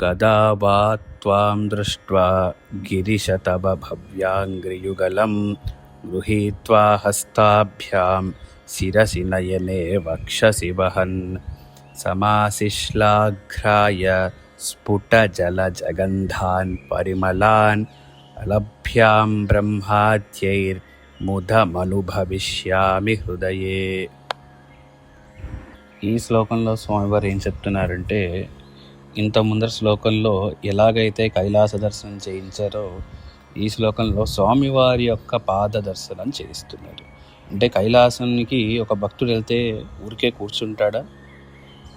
కదా వా త్వాం దృష్ట్వా గిరిశ తవ భవ్యాంగ్రియుగళం గృహీత్వా హస్తాభ్యాం శిరసి నయనే వక్షసి వహన్ సమాశిశ్లాఘ్రాయ స్ఫుటజలజగంధాన్ పరిమళాన్ అలభ్యాం బ్రహ్మాద్యైర్ముదమనుభవిష్యామి హృదయే. ఈ శ్లోకంలో స్వామివారు ఏం చెప్తున్నారంటే, ఇంత ముందర శ్లోకంలో ఎలాగైతే కైలాస దర్శనం చేయించారో ఈ శ్లోకంలో స్వామివారి యొక్క పాద దర్శనం చేయిస్తున్నారు. అంటే కైలాసానికి ఒక భక్తుడు వెళ్తే ఊరికే కూర్చుంటాడా?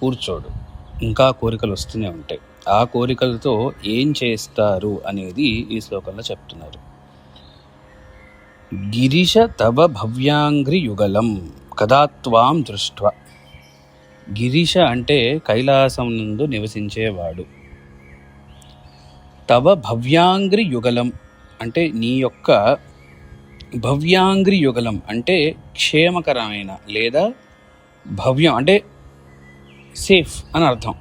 కూర్చోడు. ఇంకా కోరికలు వస్తూనే ఉంటాయి. ఆ కోరికలతో ఏం చేస్తారు అనేది ఈ శ్లోకంలో చెప్తున్నారు. గిరిశ తవ భవ్యాంగ్రి యుగలం కదా త్వాం దృష్ట్వా. గిరీశ అంటే కైలాసం నందు నివసించేవాడు. తవ భవ్యాంగ్రి యుగలం అంటే నీ యొక్క భవ్యాంగ్రి యుగలం అంటే క్షేమకరమైన లేదా భవ్యం అంటే సేఫ్ అని అర్థం.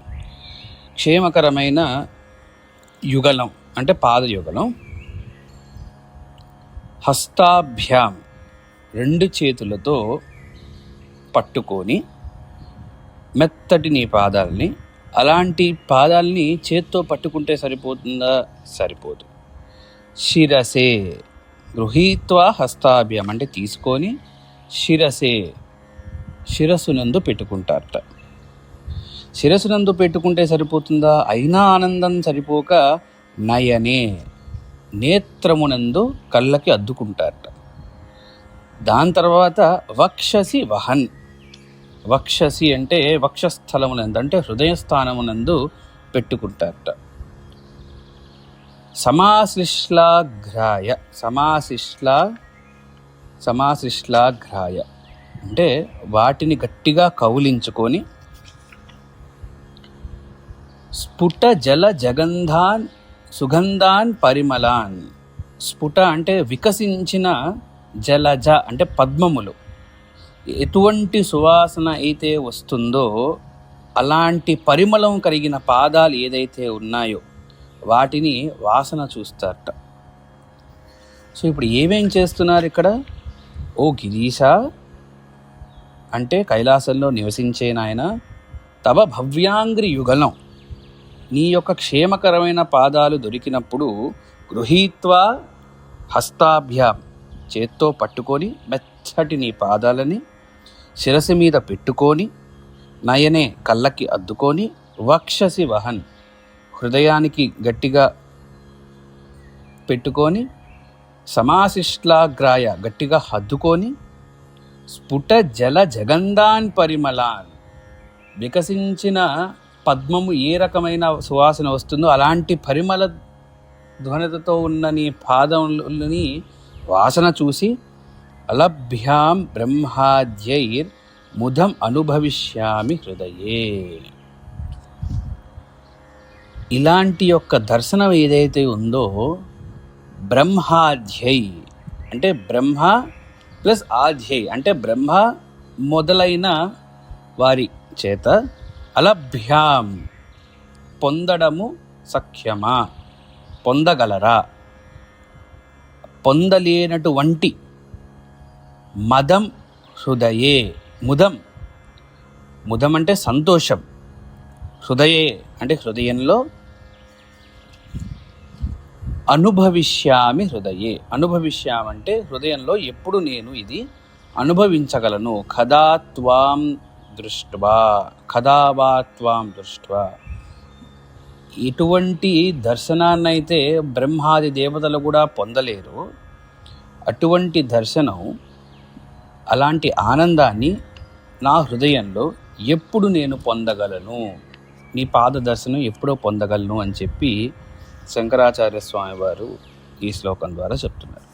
క్షేమకరమైన యుగలం అంటే పాదయుగలం. హస్తాభ్యాం రెండు చేతులతో పట్టుకొని మెత్తటి నీ పాదాలని, అలాంటి పాదాలని చేత్తో పట్టుకుంటే సరిపోతుందా? సరిపోదు. శిరసే గృహీత్వా హస్తాభ్యాం అంటే తీసుకొని శిరసే శిరస్సునందు పెట్టుకుంటారట. శిరస్సునందు పెట్టుకుంటే సరిపోతుందా? అయినా ఆనందం సరిపోక నయనే నేత్రమునందు కళ్ళకి అద్దుకుంటారట. దాని తర్వాత వక్షసి వహన్. వక్షసి అంటే వక్షస్థలమునందు అంటే హృదయస్థానమునందు పెట్టుకుంటారట. సమాశ్లిష్లాఘ్రాయ సమాశ్లిష్లాఘ్రాయ అంటే వాటిని గట్టిగా కౌలించుకొని స్ఫుట జల జగంధాన్ సుగంధాన్ పరిమళాన్. స్ఫుట అంటే వికసించిన, జలజ అంటే పద్మములు. ఎటువంటి సువాసన అయితే వస్తుందో అలాంటి పరిమళం కలిగిన పాదాలు ఏదైతే ఉన్నాయో వాటిని వాసన చూస్తారట. సో ఇప్పుడు ఏమేం చేస్తున్నారు ఇక్కడ? ఓ గిరీశ అంటే కైలాసంలో నివసించే నాయన, తవ భవ్యాంగ్రి యుగలం నీ యొక్క క్షేమకరమైన పాదాలు దొరికినప్పుడు గృహీత్వా హస్తాభ్యాం చేత్తో పట్టుకొని మెచ్చటి నీ పాదాలని శిరస్సు మీద పెట్టుకొని నయనే కళ్ళకి అద్దుకొని వక్షసి వహన్ హృదయానికి గట్టిగా పెట్టుకొని సమాశిష్లాగ్రాయ గట్టిగా హద్దుకొని స్ఫుట జల జగంధాన్ పరిమళాన్ వికసించిన పద్మము ఏ రకమైన సువాసన వస్తుందో అలాంటి పరిమళ ధ్వనితో ఉన్న నీ పాదములని వాసన చూసి అలభ్యాం బ్రహ్మాద్యైర్ ముదం అనుభవిష్యామి హృదయే. ఇలాంటి యొక్క దర్శనం ఏదైతే ఉందో బ్రహ్మాధ్యై అంటే బ్రహ్మ ప్లస్ ఆధ్యై అంటే బ్రహ్మ మొదలైన వారి చేత అలభ్యాం పొందడము సఖ్యమా, పొందగలరా, పొందలేనటువంటి మదం హృదయే. ముదం అంటే సంతోషం, హృదయే అంటే హృదయంలో, అనుభవిష్యామి హృదయే. అనుభవిష్యామంటే హృదయంలో ఎప్పుడు నేను ఇది అనుభవించగలను. కదా వా త్వాం దృష్ట్వా. ఇటువంటి దర్శనాన్నైతే బ్రహ్మాది దేవతలు కూడా పొందలేరు. అటువంటి దర్శనం, అలాంటి ఆనందాన్ని నా హృదయంలో ఎప్పుడు నేను పొందగలను, నీ పాద దర్శనం ఎప్పుడో పొందగలను అని చెప్పి శంకరాచార్య స్వామి వారు ఈ శ్లోకం ద్వారా చెప్తున్నారు.